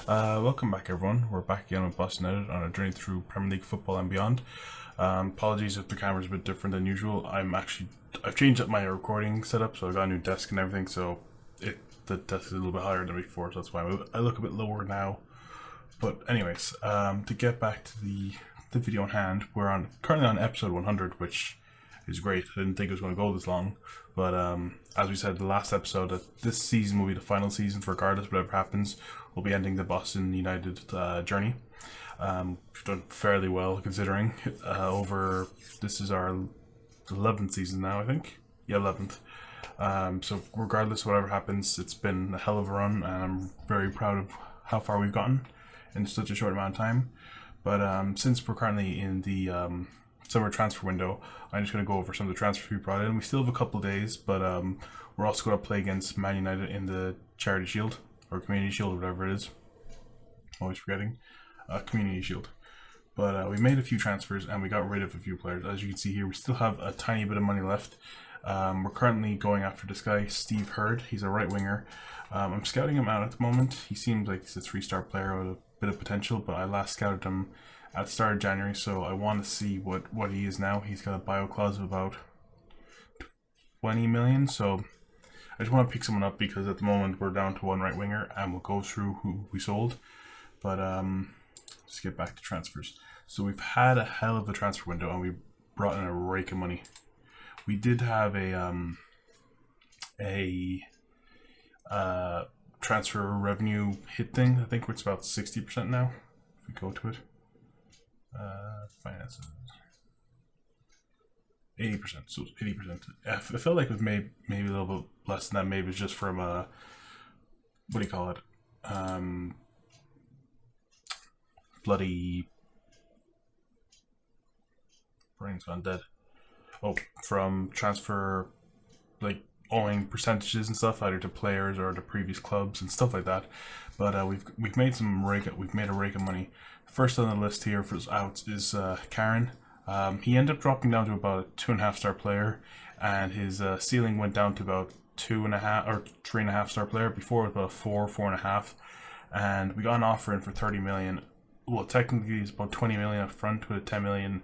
Welcome back, everyone. We're back again with Boston United on a journey through Premier League football and beyond. Apologies if the camera's a bit different than usual. I've changed up my recording setup, so I got a new desk and everything. So the desk is a little bit higher than before, so that's why I look a bit lower now. But anyways, to get back to the video in hand, we're currently on episode 100, which is great. I didn't think it was going to go this long, but as we said in the last episode, that this season will be the final season. Regardless, whatever happens, we'll be ending the Boston United journey. We've done fairly well considering. This is our 11th season now, I think. Yeah, 11th. So regardless of whatever happens, it's been a hell of a run, and I'm very proud of how far we've gotten in such a short amount of time. But since we're currently in the summer transfer window, I'm just going to go over some of the transfers we brought in. We still have a couple of days, but we're also going to play against Man United in the Charity Shield, or Community Shield, or whatever it is. Always forgetting. Community Shield. But we made a few transfers, and we got rid of a few players. As you can see here, we still have a tiny bit of money left. We're currently going after this guy, Steve Hurd. He's a right winger. I'm scouting him out at the moment. He seems like he's a 3-star player with a bit of potential, but I last scouted him at the start of January, so I want to see what he is now. He's got a bio clause of about 20 million, so I just want to pick someone up because at the moment we're down to one right winger, and we'll go through who we sold. But let's get back to transfers. So we've had a hell of a transfer window, and we brought in a rake of money. We did have a transfer revenue hit thing. I think it's about 60% now. If we go to it, finances, 80%. So 80%. It felt like it was maybe a little bit less than that. Maybe it's just from what do you call it? Bloody brain's gone dead. Oh, from transfer, like owing percentages and stuff, either to players or to previous clubs and stuff like that. But we've made a rake of money. First on the list here for outs is Karen. He ended up dropping down to about a 2.5-star player, and his ceiling went down to about 2.5 or 3.5-star player. Before it was about 4.5, and we got an offer in for 30 million. Well, technically it's about 20 million up front with a 10 million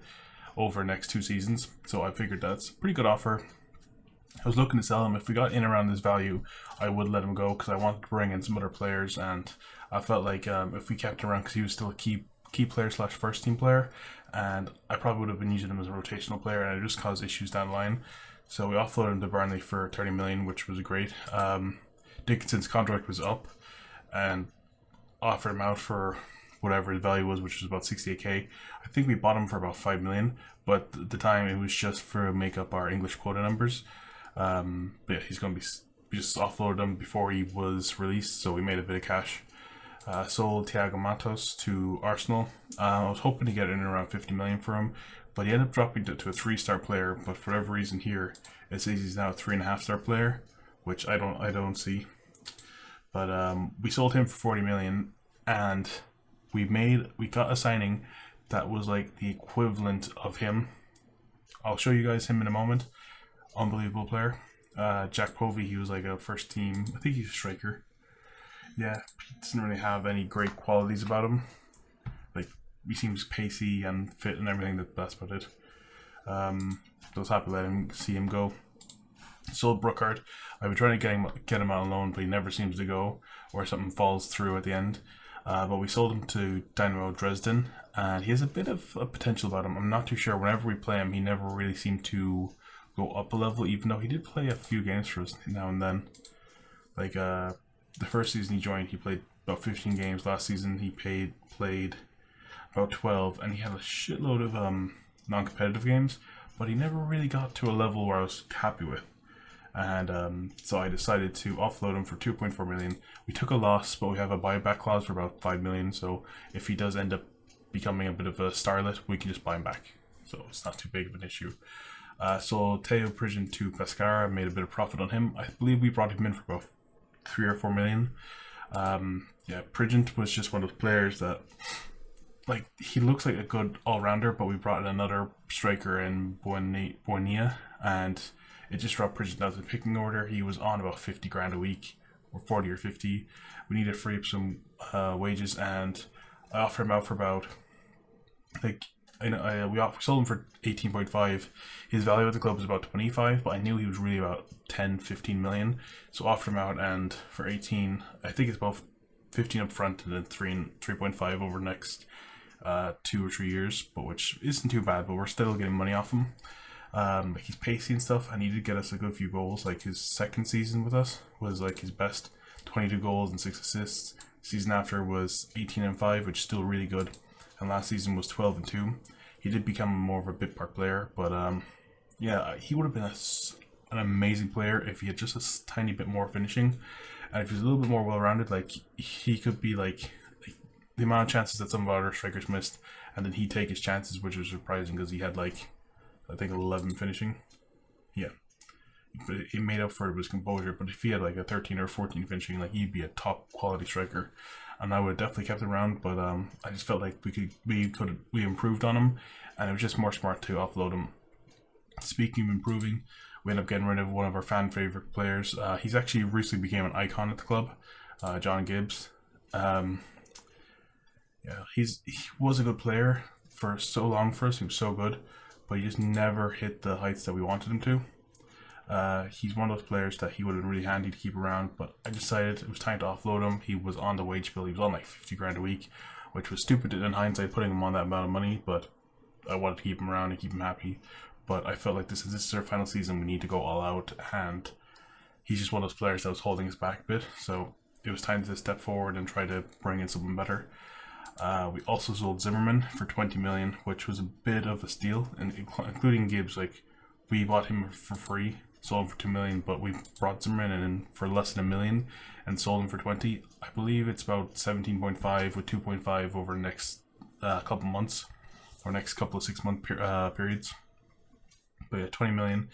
over the next 2 seasons. So I figured that's a pretty good offer. I was looking to sell him. If we got in around this value, I would let him go because I wanted to bring in some other players, and I felt like if we kept him around, because he was still a key player / first team player, and I probably would have been using him as a rotational player, and it just caused issues down the line. So we offloaded him to Burnley for 30 million, which was great. Dickinson's contract was up, and offered him out for whatever his value was, which was about 68k. I think we bought him for about 5 million, but at the time it was just for make up our English quota numbers. But yeah, he's going to be. We just offloaded him before he was released, so we made a bit of cash. Sold Thiago Matos to Arsenal. I was hoping to get in around 50 million for him, but he ended up dropping to a 3-star player. But for whatever reason here, it says he's now a 3.5-star player, which I don't see. But we sold him for 40 million, and we got a signing that was like the equivalent of him. I'll show you guys him in a moment. Unbelievable player. Jack Povey, he was like a first team, I think he's a striker. Yeah, he doesn't really have any great qualities about him. Like, he seems pacey and fit and everything, that's about it. I was happy to see him go. Sold Brookhart. I've been trying to get him out on loan, but he never seems to go, or something falls through at the end. But we sold him to Dynamo Dresden, and he has a bit of a potential about him. I'm not too sure. Whenever we play him, he never really seemed to go up a level, even though he did play a few games for us now and then. Like the first season he joined, he played about 15 games. Last season he played about 12, and he had a shitload of non-competitive games, but he never really got to a level where I was happy with. And so I decided to offload him for 2.4 million. We took a loss, but we have a buyback clause for about 5 million, so if he does end up becoming a bit of a starlet, we can just buy him back. So it's not too big of an issue. So Teo Prigent to Pescara, made a bit of profit on him. I believe we brought him in for about 3 or 4 million. Yeah, Prigent was just one of those players that, like, he looks like a good all-rounder, but we brought in another striker in Buenia, and it just dropped Prigent out of the picking order. He was on about 50 grand a week, or 40 or 50. We need to free up some wages, and I offered him out for about, like, we sold him for 18.5. His value at the club was about 25, but I knew he was really about 10, 15 million. So offered him out, and for 18, I think it's about 15 up front and then 3.5 over the next 2 or 3 years, but which isn't too bad, but we're still getting money off him. He's pacey and stuff, and he did get us a good few goals. Like, his second season with us was like his best, 22 goals and 6 assists. Season after was 18 and 5, which is still really good. And last season was 12 and 2. He did become more of a bit part player, but yeah, he would have been an amazing player if he had just a tiny bit more finishing, and if he was a little bit more well-rounded. Like, he could be like the amount of chances that some of our other strikers missed, and then he'd take his chances, which was surprising because he had, like, I think 11 finishing. Yeah, but it made up for it with his composure. But if he had like a 13 or 14 finishing, like, he'd be a top quality striker, and I would have definitely kept him around. But I just felt like we improved on him, and it was just more smart to offload him. Speaking of improving, we ended up getting rid of one of our fan favorite players. He's actually recently became an icon at the club, John Gibbs. Yeah, he was a good player for so long for us. He was so good, but he just never hit the heights that we wanted him to. He's one of those players that he would have been really handy to keep around, but I decided it was time to offload him. He was on the wage bill. He was on like 50 grand a week, which was stupid in hindsight, putting him on that amount of money, but I wanted to keep him around and keep him happy. But I felt like this is our final season. We need to go all out, and he's just one of those players that was holding us back a bit. So it was time to step forward and try to bring in something better. We also sold Zimmerman for 20 million, which was a bit of a steal, and including Gibbs. Like, we bought him for free, sold him for 2 million, but we brought Zimmerman in for less than 1 million and sold him for 20. I believe it's about 17.5 with 2.5 over the next couple months, or next couple of 6-month periods. But yeah, 20 million.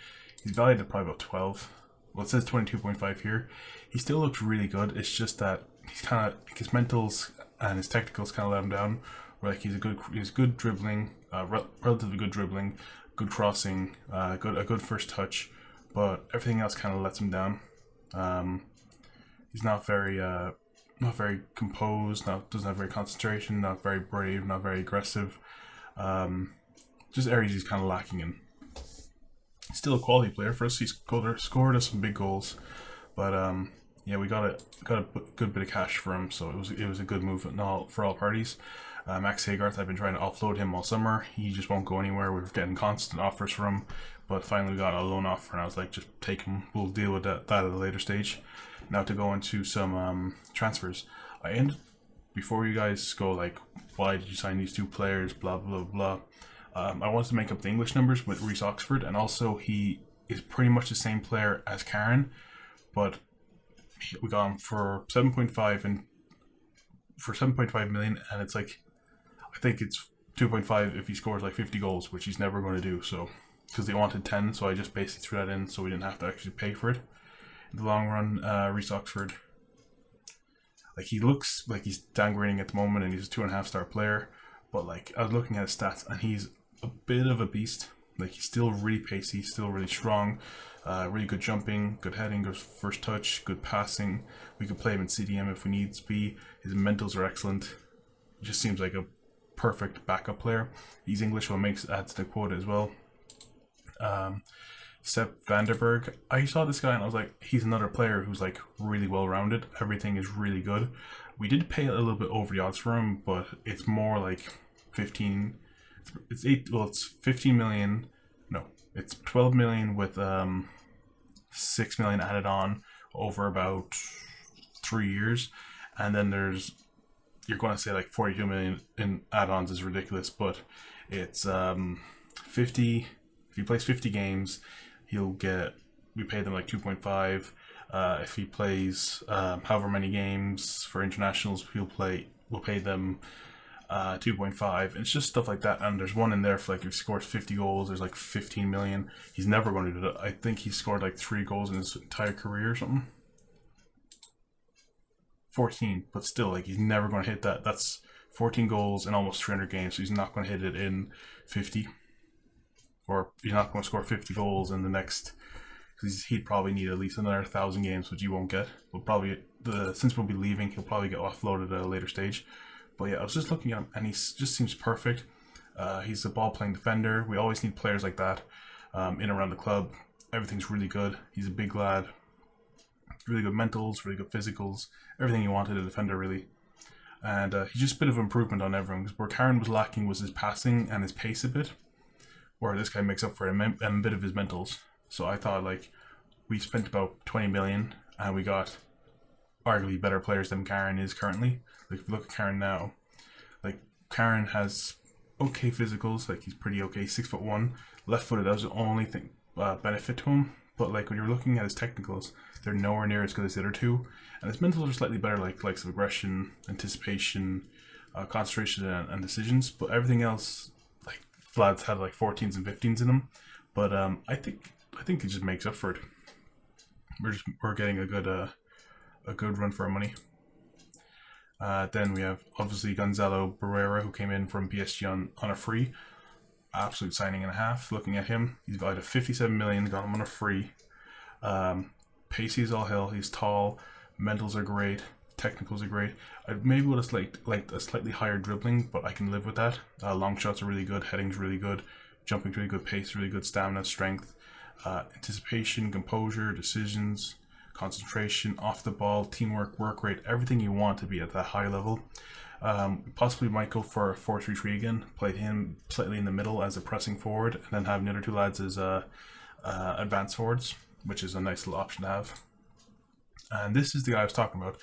He's valued at probably about 12. Well, it says 22.5 here. He still looks really good. It's just that he's kind of, his mentals and his technicals kind of let him down. Where, like, he's good dribbling, relatively good dribbling, good crossing, a good first touch, but everything else kind of lets him down. He's not very composed. Doesn't have very concentration. Not very brave. Not very aggressive. Just areas he's kind of lacking in. Still a quality player for us. He's scored us some big goals, but yeah, we got a good bit of cash for him, so it was a good move for all parties. Max Hagarth, I've been trying to offload him all summer. He just won't go anywhere. We're getting constant offers from him, but finally we got a loan offer, and I was like, just take him. We'll deal with that at a later stage. Now to go into some transfers. Before you guys go like, why did you sign these 2 players? Blah blah blah. I wanted to make up the English numbers with Reece Oxford, and also he is pretty much the same player as Karen, but we got him for 7.5 and for 7.5 million, and it's like, I think it's 2.5 if he scores like 50 goals, which he's never going to do. So because they wanted 10, so I just basically threw that in so we didn't have to actually pay for it. In the long run, Reece Oxford, like, he looks like he's downgrading at the moment, and he's a 2.5-star player. But like, I was looking at his stats, and he's a bit of a beast. Like, he's still really pacey, still really strong, really good jumping, good heading, good first touch, good passing. We could play him in CDM if we need to be. His mentals are excellent. He just seems like a perfect backup player. He's English, what adds to the quota as well. Sepp Vanderberg, I saw this guy and I was like, he's another player who's like really well rounded. Everything is really good. We did pay a little bit over the odds for him, but it's more like 15. It's 15 million. No, it's 12 million with 6 million added on over about 3 years, and then you're going to say like 42 million in add-ons is ridiculous, but it's 50. If he plays 50 games, we pay them like 2.5. If he plays however many games for internationals, we'll pay them 2.5. It's just stuff like that. And there's one in there for like, if he scores 50 goals, there's like 15 million. He's never going to do that. I think he scored like 3 goals in his entire career or something. 14, but still, like, he's never going to hit that. That's 14 goals in almost 300 games, so he's not going to hit it in 50. Or he's not going to score 50 goals in the next, because he'd probably need at least another 1,000 games, which you won't get. But probably since we'll be leaving, he'll probably get offloaded at a later stage. But yeah, I was just looking at him, and he just seems perfect. He's a ball-playing defender. We always need players like that in and around the club. Everything's really good. He's a big lad. Really good mentals, really good physicals. Everything you wanted a defender, really. And he's just a bit of improvement on everyone. Because where Karen was lacking was his passing and his pace a bit. Where this guy makes up for it a bit of his mentals. So I thought, like, we spent about 20 million and we got arguably better players than Karen is currently. Like, if you look at Karen now, like, Karen has okay physicals, like, he's pretty okay, 6'1", left-footed. That was the only thing benefit to him. But like, when you're looking at his technicals, they're nowhere near as good as the other two, and his mentals are slightly better, like likes of aggression, anticipation, concentration, and decisions. But everything else, like, Vlad's had like 14s and 15s in him. But I think he just makes up for it. We're getting a good run for our money. Then we have obviously Gonzalo Barrera, who came in from PSG on a free. Absolute signing and a half. Looking at him, he's valued at 57 million. Got him on a free. Pacey is all hell. He's tall. Mentals are great. Technicals are great. I maybe would have like a slightly higher dribbling, but I can live with that. Long shots are really good. Heading's really good. Jumping's really good. Pace, really good. Stamina, strength, anticipation, composure, decisions, concentration, off the ball, teamwork, work rate, everything you want to be at that high level. Possibly might go for a 4-3-3 again, play him slightly in the middle as a pressing forward, and then have the other two lads as advanced forwards, which is a nice little option to have. And this is the guy I was talking about,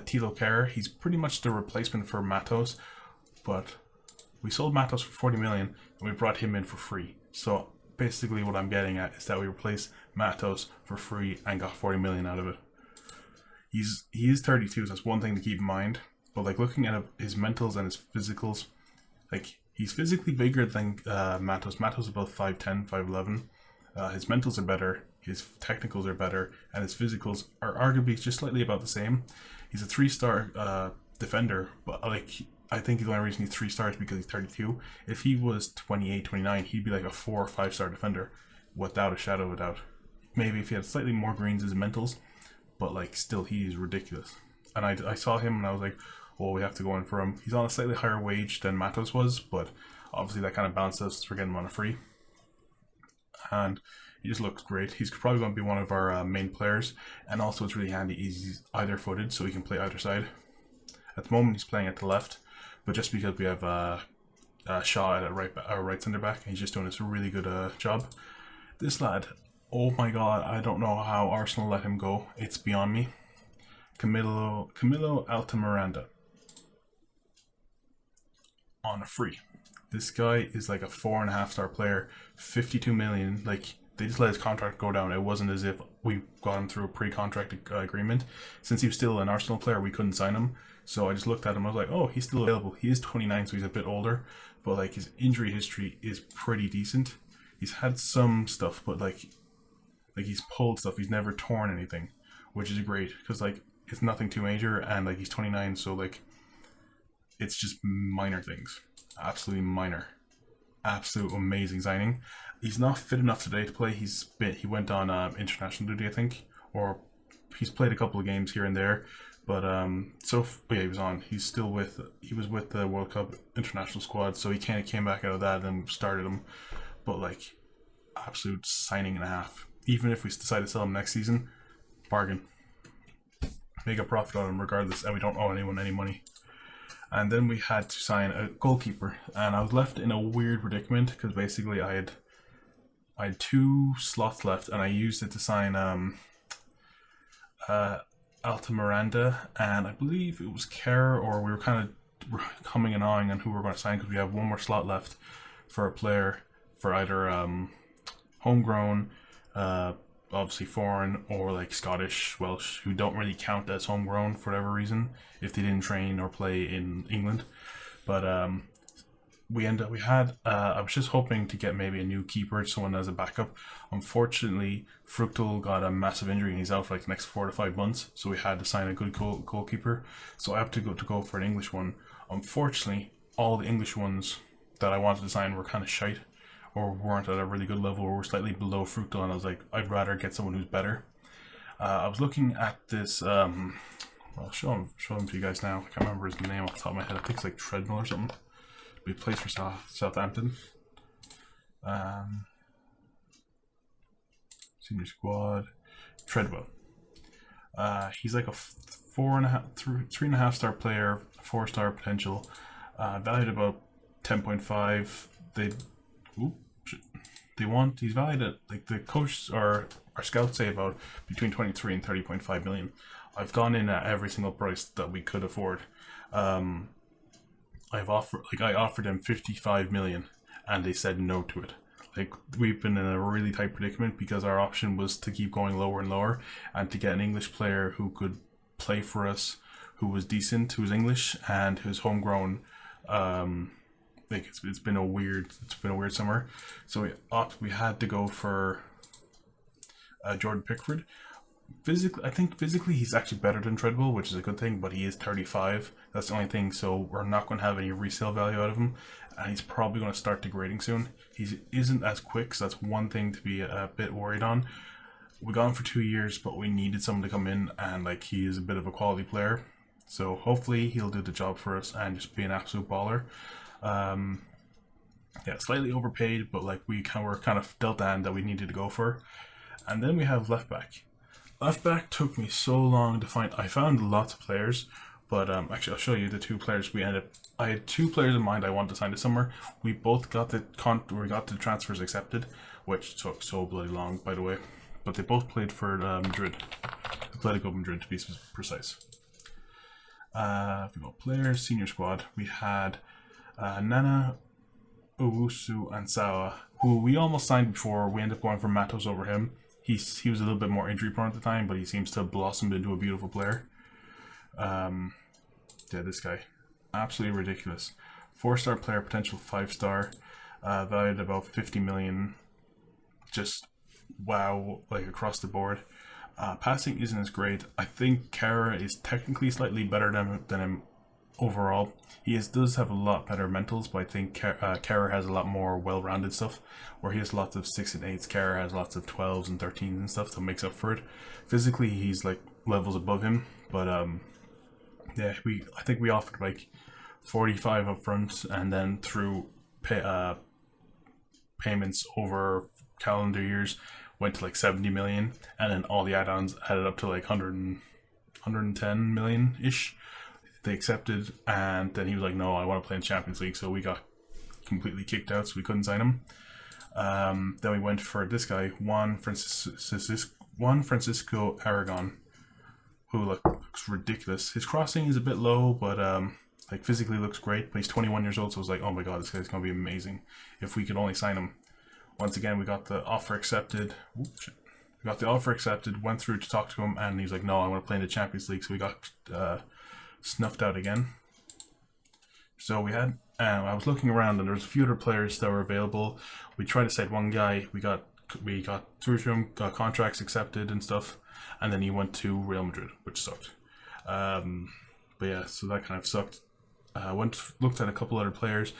Tilo Kehrer. He's pretty much the replacement for Matos, but we sold Matos for 40 million and we brought him in for free. So basically what I'm getting at is that we replaced Matos for free and got 40 million out of it. He is 32, so that's one thing to keep in mind. But like, looking at his mentals and his physicals, like, he's physically bigger than Matos. Matos is about 5'10", 5'11". His mentals are better, his technicals are better, and his physicals are arguably just slightly about the same. He's a 3-star defender, but like, I think the only reason he's 3 stars because he's 32. If he was 28, 29, he'd be like a 4 or 5-star defender, without a shadow of a doubt. Maybe if he had slightly more greens as mentals, but like, still, he is ridiculous. And I saw him and I was like, well, we have to go in for him. He's on a slightly higher wage than Matos was, but obviously that kind of balances for getting him on a free. And he just looks great. He's probably going to be one of our main players, and also it's really handy. He's either footed, so he can play either side. At the moment, he's playing at the left, but just because we have Shaw at right centre back, he's just doing this really good job. This lad, oh my god, I don't know how Arsenal let him go. It's beyond me. Camilo Altamiranda on a free. This guy is like a 4.5-star player, 52 million. Like, they just let his contract go down. It wasn't as if we got him through a pre-contract agreement. Since he was still an Arsenal player, we couldn't sign him. So I just looked at him. I was like, oh, he's still available. He is 29, so he's a bit older, but like, his injury history is pretty decent. He's had some stuff, but like he's pulled stuff. He's never torn anything, which is great because like, it's nothing too major, and like, he's 29, so like, it's just minor things. Absolutely minor. Absolute amazing signing. He's not fit enough today to play. He went on international duty, I think, or he's played a couple of games here and there. But yeah, he was on. He was with the World Cup international squad, so he kind of came back out of that and started him. But like, absolute signing and a half. Even if we decide to sell him next season, bargain. Make a profit on him regardless, and we don't owe anyone any money. And then we had to sign a goalkeeper, and I was left in a weird predicament because basically I had 2 slots left, and I used it to sign Altamiranda, and I believe it was Kerr, or we were kind of coming and awing on who we were going to sign because we have 1 more slot left for a player for either homegrown, obviously foreign, or like Scottish, Welsh, who don't really count as homegrown for whatever reason if they didn't train or play in England. But I was just hoping to get maybe a new keeper, someone as a backup. Unfortunately, Fruchtel got a massive injury and he's out for like the next 4 to 5 months, so we had to sign a good goalkeeper. So I have to go for an English one. Unfortunately, all the English ones that I wanted to sign were kind of shite, or weren't at a really good level, or were slightly below Fruchtel, and I was like, I'd rather get someone who's better. I was looking at this. I'll show him to you guys now. I can't remember his name off the top of my head. I think it's like Treadmill or something. He plays for Southampton. Senior squad. Treadwell. He's like a 3.5 star player, 4-star potential, valued about 10.5. He's valued at, like, the coach or our scouts say about between 23 and 30.5 million. I've gone in at every single price that we could afford. I offered them 55 million, and they said no to it. Like, we've been in a really tight predicament because our option was to keep going lower and lower, and to get an English player who could play for us, who was decent, who was English, and who's homegrown. Like, it's been a weird summer, so we had to go for Jordan Pickford. I think physically he's actually better than Treadwell, which is a good thing, but he is 35. That's the only thing, so we're not going to have any resale value out of him, and he's probably going to start degrading soon. He isn't as quick, so that's one thing to be a bit worried on. We got him for 2 years, but we needed someone to come in, and like, he is a bit of a quality player, so hopefully he'll do the job for us and just be an absolute baller. Yeah, slightly overpaid, but like, we're kind of dealt the hand that we needed to go for. And then we have left back. Left back took me so long to find. I found lots of players, but actually I'll show you the 2 players we ended. I had 2 players in mind I wanted to sign this summer. We both got the transfers accepted, which took so bloody long, by the way. But they both played for Madrid, Atletico Madrid to be precise. We got players, senior squad. We had Nana, Owusu, and Sawa, who we almost signed before. We ended up going for Matos over him. He was a little bit more injury prone at the time, but he seems to have blossomed into a beautiful player. Yeah, this guy, absolutely ridiculous. 4-star player, potential 5-star, valued at about 50 million. Just wow, like, across the board. Passing isn't as great. I think Kara is technically slightly better than him overall. He does have a lot better mentals, but I think Kara has a lot more well-rounded stuff, where he has lots of 6 and 8s. Kara has lots of 12s and 13s and stuff, so makes up for it. Physically, he's like levels above him, but yeah, I think we offered like 45 up front, and then through payments over calendar years went to like 70 million, and then all the add-ons added up to like 110 million ish. They accepted, and then he was like, no, I want to play in Champions League, so we got completely kicked out, so we couldn't sign him. Then we went for this guy, Juan Francisco Aragon, who looks ridiculous. His crossing is a bit low, but like, physically looks great, but he's 21 years old, so I was like, oh my god, this guy's going to be amazing if we could only sign him. Once again, we got the offer accepted. Oops, shit. We got the offer accepted, went through to talk to him, and he's like, no, I want to play in the Champions League, so we got snuffed out again. So we had, I was looking around, and there was a few other players that were available. We tried to set one guy, we got through to him, got contracts accepted and stuff, and then he went to Real Madrid, which sucked. But yeah, so that kind of sucked. Looked at a couple other players.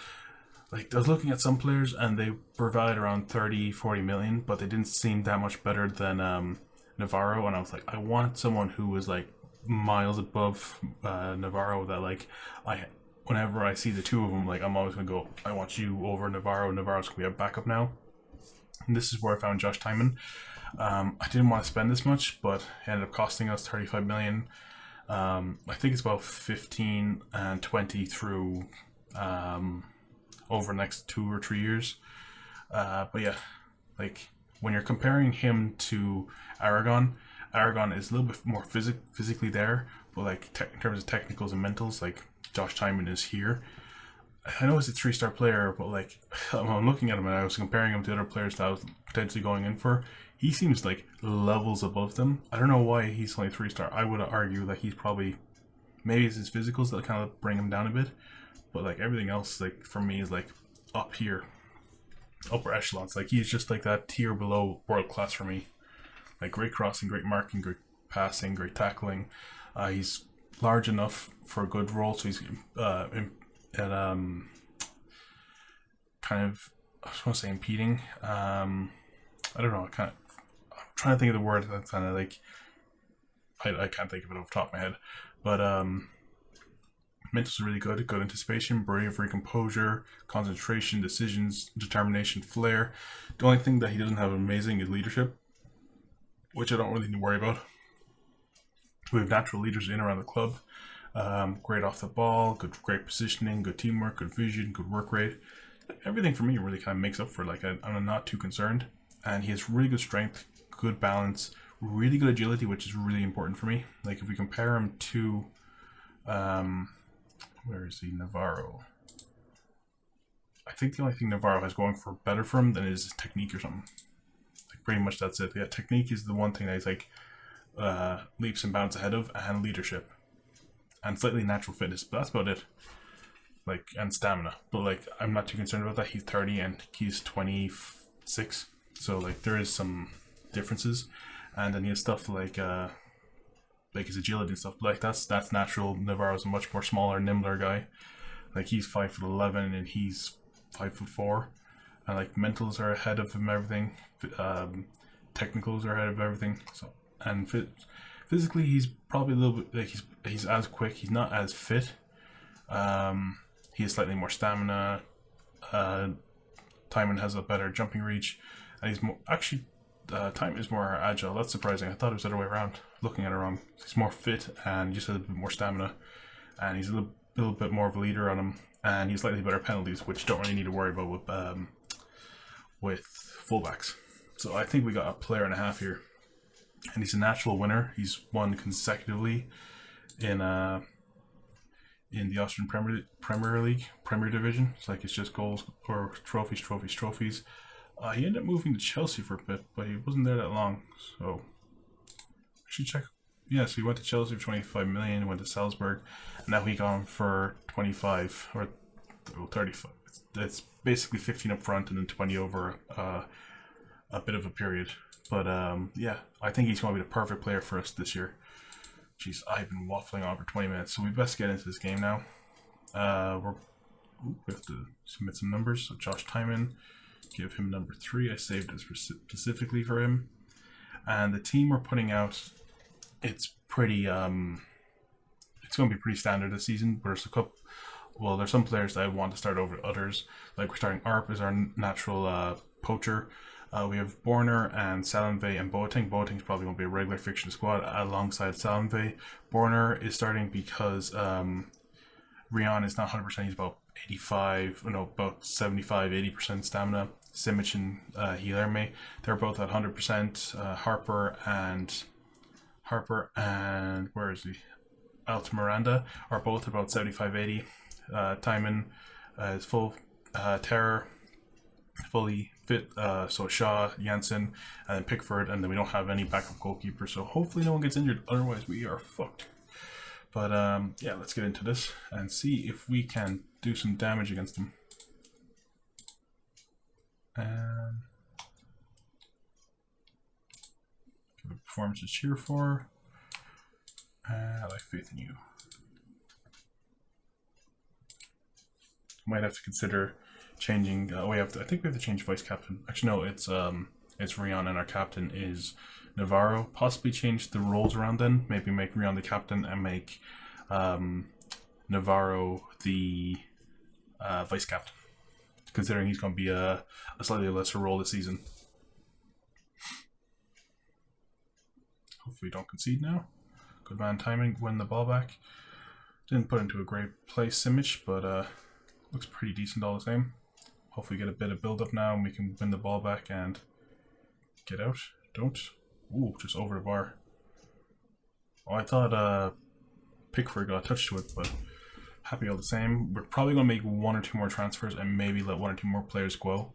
Like, I was looking at some players, and they were valued around 30-40 million, but they didn't seem that much better than Navarro, and I was like, I want someone who was like miles above Navarro, that like, whenever I see the 2 of them, like, I'm always gonna go, I want you over Navarro. Navarro's gonna be a backup now. And this is where I found Josh Tymon. I didn't want to spend this much, but it ended up costing us 35 million. I think it's about 15 and 20 through over the next 2 or 3 years. But yeah, like, when you're comparing him to Aragon is a little bit more physically there, but like, in terms of technicals and mentals, like, Josh Tymon is here. I know he's a 3-star player, but like, I'm looking at him and I was comparing him to other players that I was potentially going in for. He seems like levels above them. I don't know why he's only 3-star. I would argue that he's probably, maybe it's his physicals that kind of bring him down a bit, but like, everything else, like, for me, is like up here, upper echelons. Like, he's just like that tier below world class for me. Like, great crossing, great marking, great passing, great tackling. He's large enough for a good role, so he's kind of, I just want to say impeding. I don't know. I'm trying to think of the word that's kind of like I can't think of it off the top of my head. But mental's really good. Good anticipation, bravery, composure, concentration, decisions, determination, flair. The only thing that he doesn't have amazing is leadership, which I don't really need to worry about. We have natural leaders in and around the club. Great off the ball, great positioning, good teamwork, good vision, good work rate. Everything for me really kind of makes up for I'm not too concerned. And he has really good strength, good balance, really good agility, which is really important for me. Like if we compare him to, where is he? Navarro. I think the only thing Navarro has going for better for him than is his technique or something. Like pretty much that's it. Yeah, technique is the one thing that he's like leaps and bounds ahead of, and leadership, and slightly natural fitness. But that's about it. Like, and stamina. But like, I'm not too concerned about that. He's 30 and he's 26, so like there is some differences. And then he has stuff like his agility and stuff. Like that's natural. Navarro's a much more smaller, nimbler guy. Like he's 5'11" and he's 5'4", and like mentals are ahead of him. Everything, technicals are ahead of everything. So and physically, he's probably a little bit like he's as quick. He's not as fit. He has slightly more stamina. Timon has a better jumping reach, and he's more actually. Time is more agile. That's surprising. I thought it was the other way around. Looking at it wrong. He's more fit and just has a bit more stamina, and he's a little bit more of a leader on him, and he's slightly better penalties, which don't really need to worry about with fullbacks. So I think we got a player and a half here, and he's a natural winner. He's won consecutively in the Austrian Premier League, Premier Division. It's like it's just goals or trophies. He ended up moving to Chelsea for a bit, but he wasn't there that long. So I should check. Yeah, so he went to Chelsea for 25 million, went to Salzburg, and now he gone for 25 or 35. It's basically 15 up front and then 20 over a bit of a period. But yeah, I think he's going to be the perfect player for us this year. Jeez, I've been waffling on for 20 minutes, so we best get into this game now. We have to submit some numbers. So Josh Timon. Give him number 3. I saved it specifically for him. And the team we're putting out, it's pretty it's going to be pretty standard this season. There's there's some players that I want to start over others. Like we're starting Arp as our natural poacher. We have Borner and Salenve and Boateng. Boateng's probably going to be a regular fixture squad alongside Salenve. Borner is starting because Rion is not 100%. He's about 75-80% stamina. Simic and Hilerme, they're both at 100%. Harper and where is he? Altamiranda are both about 75-80. Timon is full terror, fully fit. So Shaw, Janssen, and then Pickford, and then we don't have any backup goalkeeper. So hopefully no one gets injured. Otherwise we are fucked. But yeah, let's get into this and see if we can do some damage against them. And give a performance to cheer for. And I have faith in you. Might have to consider changing. I think we have to change vice captain. Actually, no. It's Rion, and our captain is Navarro. Possibly change the roles around. Then maybe make Rion the captain and make Navarro the vice captain. Considering he's going to be a slightly lesser role this season. Hopefully we don't concede now. Good man timing, win the ball back. Didn't put into a great place, Simic, but looks pretty decent all the same. Hopefully get a bit of build up now and we can win the ball back and get out. Don't. Ooh, just over the bar. Oh, I thought Pickford got a touch to it, but happy all the same. We're probably going to make 1 or 2 more transfers and maybe let 1 or 2 more players go.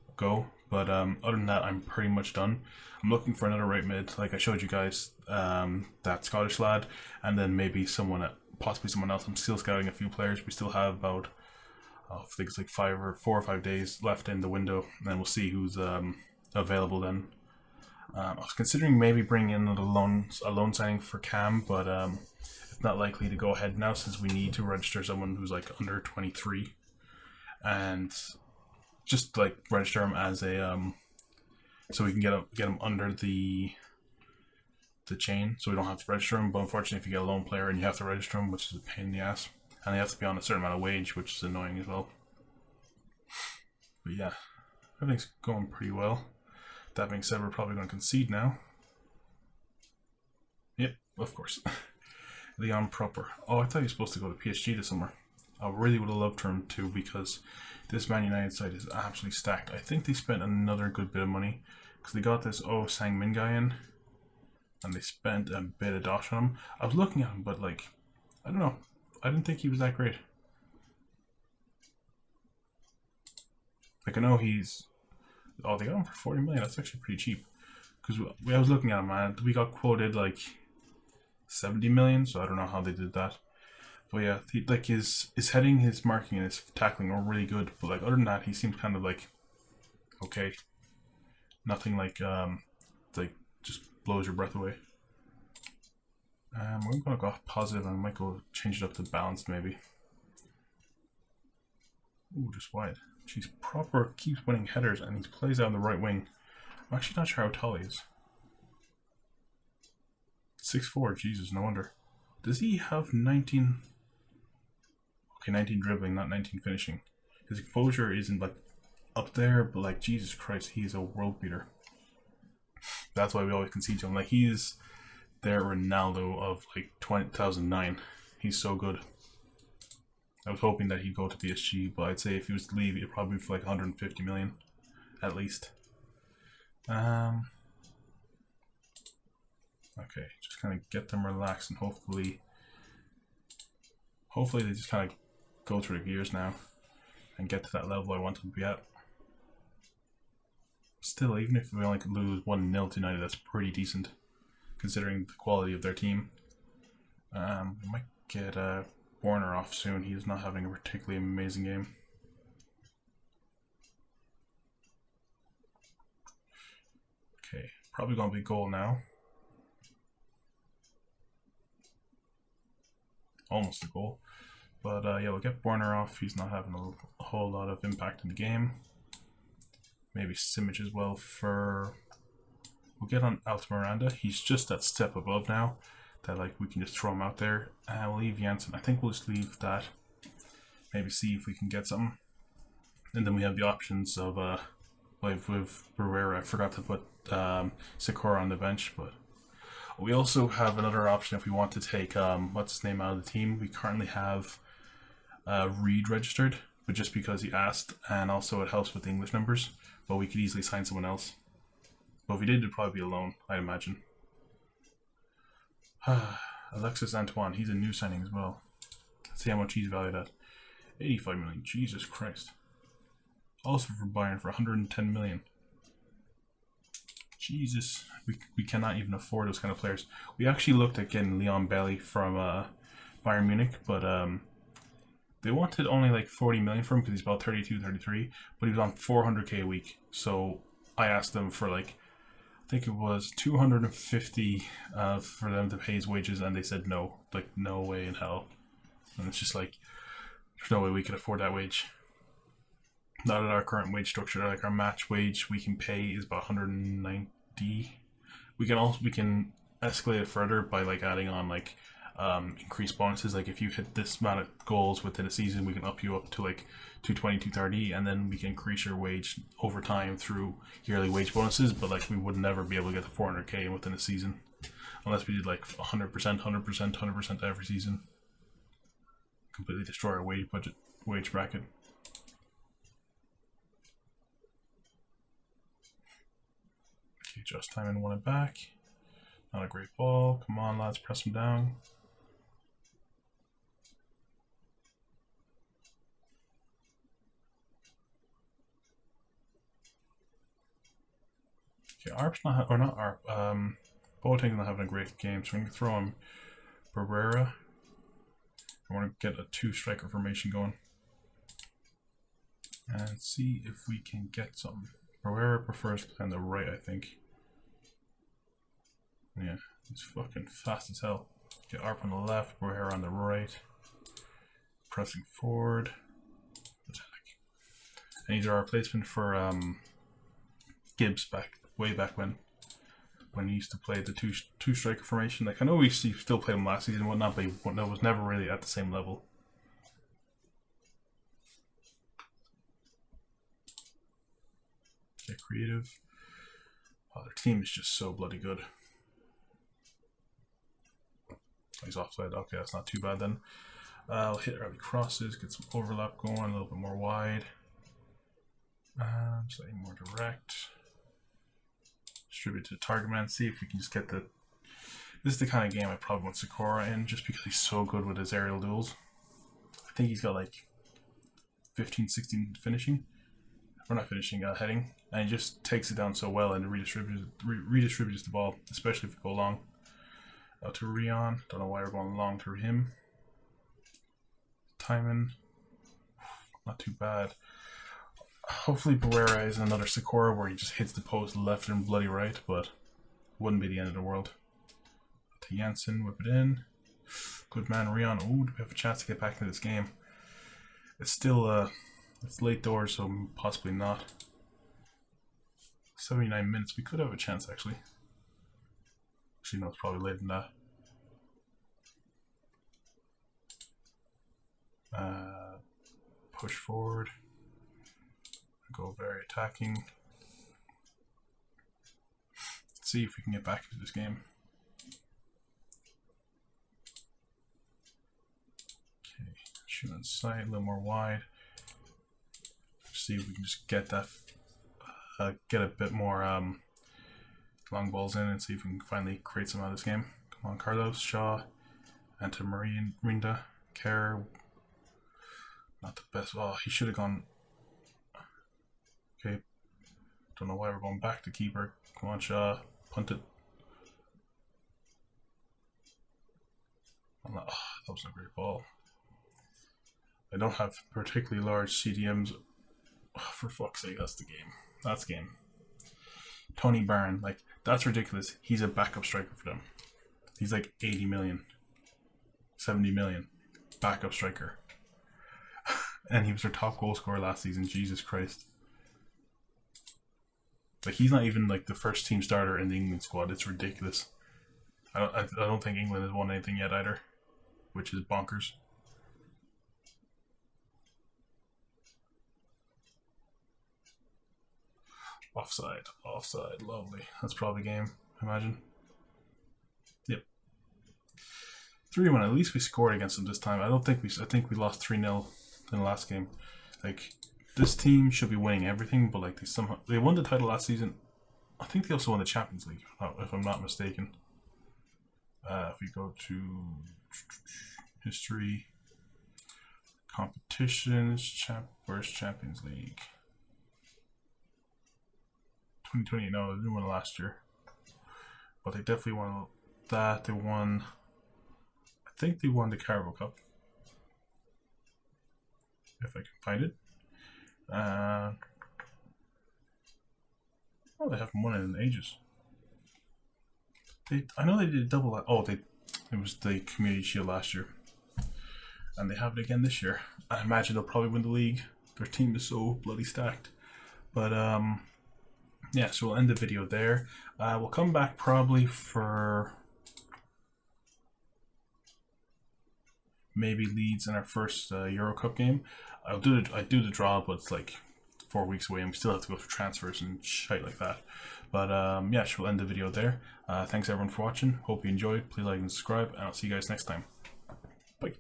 But other than that, I'm pretty much done. I'm looking for another right mid, like I showed you guys, that Scottish lad, and then maybe possibly someone else. I'm still scouting a few players. We still have about, I think it's like 4 or 5 days left in the window, and then we'll see who's available then. I was considering maybe bringing in a loan signing for Cam, but it's not likely to go ahead now since we need to register someone who's like under 23, and just like register him as a so we can get him under the the chain, so we don't have to register them. But unfortunately, if you get a lone player and you have to register them, which is a pain in the ass, and they have to be on a certain amount of wage, which is annoying as well. But yeah, everything's going pretty well. That being said, we're probably going to concede now. Yep, of course. Leon Proper. Oh, I thought he was supposed to go to PSG this summer. I really would have loved for him to, because this Man United side is absolutely stacked. I think they spent another good bit of money because they got this Sang-min guy in, and they spent a bit of dosh on him. I was looking at him, but like, I don't know. I didn't think he was that great. Like, I know he's... Oh, they got him for 40 million. That's actually pretty cheap. Because I was looking at him, and we got quoted like 70 million, so I don't know how they did that. But yeah, like his heading, his marking, and his tackling are really good. But like, other than that, he seems kind of like okay. Nothing like just blows your breath away. We're gonna go positive and might go change it up to balanced maybe. Ooh, just wide. Jeez, Proper keeps winning headers and he plays out on the right wing. I'm actually not sure how tall he is. 6'4", Jesus, no wonder. Does he have 19? Okay, 19 dribbling, not 19 finishing. His exposure isn't like up there, but like, Jesus Christ, he's a world beater. That's why we always concede to him. Like, he's their Ronaldo of like 2009. He's so good. I was hoping that he'd go to PSG, but I'd say if he was to leave, it'd probably be for like 150 million, at least. Okay, just kind of get them relaxed and hopefully they just kind of go through the gears now and get to that level I want them to be at. Still, even if we only could lose 1-0 to United, that's pretty decent considering the quality of their team. We might get Warner off soon. He's not having a particularly amazing game. Okay, probably going to be a goal now. Almost a goal. But yeah, we'll get Warner off. He's not having a whole lot of impact in the game. Maybe Simic as well for... We'll get on Alta Miranda. He's just that step above now. That like we can just throw him out there. We'll leave Janssen. I think we'll just leave that. Maybe see if we can get something. And then we have the options of like with Barrera. I forgot to put Sikora on the bench, but we also have another option if we want to take what's his name out of the team. We currently have Reed registered, but just because he asked, and also it helps with the English numbers. But we could easily sign someone else. But if we did, it'd probably be a loan, I'd imagine. Alexis Antoine, he's a new signing as well. Let's see how much he's valued at. 85 million, Jesus Christ. Also for Bayern for 110 million. Jesus, we cannot even afford those kind of players. We actually looked at getting Leon Bailey from Bayern Munich, but they wanted only like 40 million for him because he's about 32, 33, but he was on 400k a week. So I asked them for like, I think it was 250 for them to pay his wages, and they said no, like no way in hell. And it's just like, there's no way we could afford that wage. Not at our current wage structure. Like our match wage we can pay is about 190. We can escalate it further by like adding on like increased bonuses. Like if you hit this amount of goals within a season, we can up you up to like 220, 230, and then we can increase your wage over time through yearly wage bonuses. But like we would never be able to get to 400k within a season unless we did like 100%, 100%, 100% every season. Completely destroy our wage bracket. Okay, just time and won it back. Not a great ball. Come on, lads, press him down. Okay, Arp's not, or not Arp. Boateng's not having a great game, so we can throw him Barrera. I want to get a 2-striker formation going and see if we can get something. Barrera prefers to play on the right, I think. Yeah, he's fucking fast as hell. Get Arp on the left, Barrera on the right. Pressing forward. Attack. And these are our replacement for Gibbs way back when. when he used to play the two striker formation. Like I know we still played him last season and whatnot, but he was never really at the same level. Get creative. Oh, their team is just so bloody good. He's offside. Okay, that's not too bad then. I'll hit early crosses, get some overlap going, a little bit more wide. Slightly more direct. Distribute to the target man. See if we can just get the... This is the kind of game I probably want Sakura in, just because he's so good with his aerial duels. I think he's got like 15, 16 finishing. Or not finishing, heading. And he just takes it down so well and redistributes the ball, especially if we go long. Out to Rion. Don't know why we're going long to him. Timing. Not too bad. Hopefully Barrera is another Sakura where he just hits the post left and bloody right, but wouldn't be the end of the world. To Janssen, whip it in. Good man, Rion. Ooh, do we have a chance to get back into this game? It's still, it's late doors, so possibly not. 79 minutes. We could have a chance, actually. Actually, no, it's probably later than that. Push forward. Go very attacking. Let's see if we can get back into this game. Okay, shoot on sight, a little more wide. See if we can just get that, get a bit more long balls in and see if we can finally create some out of this game. Come on, Carlos, Shaw, Anta Marinda, Kerr. Not the best. Oh, he should have gone. Okay. Don't know why we're going back to keeper. Come on, Shaw. Punt it. Oh, that wasn't a great ball. I don't have particularly large CDMs. Oh, for fuck's sake, that's the game. That's game. Tony Barron, like, that's ridiculous. He's a backup striker for them. He's like 80 million. 70 million. Backup striker. And he was their top goal scorer last season. Jesus Christ. Like, he's not even like the first team starter in the England squad. It's ridiculous. I don't think England has won anything yet either, which is bonkers. Offside, lovely. That's probably game, I imagine. Yep. 3-1. At least we scored against them this time. I think we lost 3-0 in the last game. Like, this team should be winning everything, but like they won the title last season. I think they also won the Champions League, if I'm not mistaken. If we go to history, competitions, where's Champions League? 2020, no, they didn't win last year. But they definitely won that. They won, I think they won the Carabao Cup. If I can find it. Oh, they haven't won it in ages. I know they did a double. Oh, it was the Community Shield last year. And they have it again this year. I imagine they'll probably win the league. Their team is so bloody stacked. But, yeah, so we'll end the video there. We'll come back probably for maybe Leeds in our first Euro Cup game. I do the draw, but it's like 4 weeks away, and we still have to go through transfers and shit like that. But yeah, so we'll end the video there. Thanks everyone for watching. Hope you enjoyed. Please like and subscribe, and I'll see you guys next time. Bye.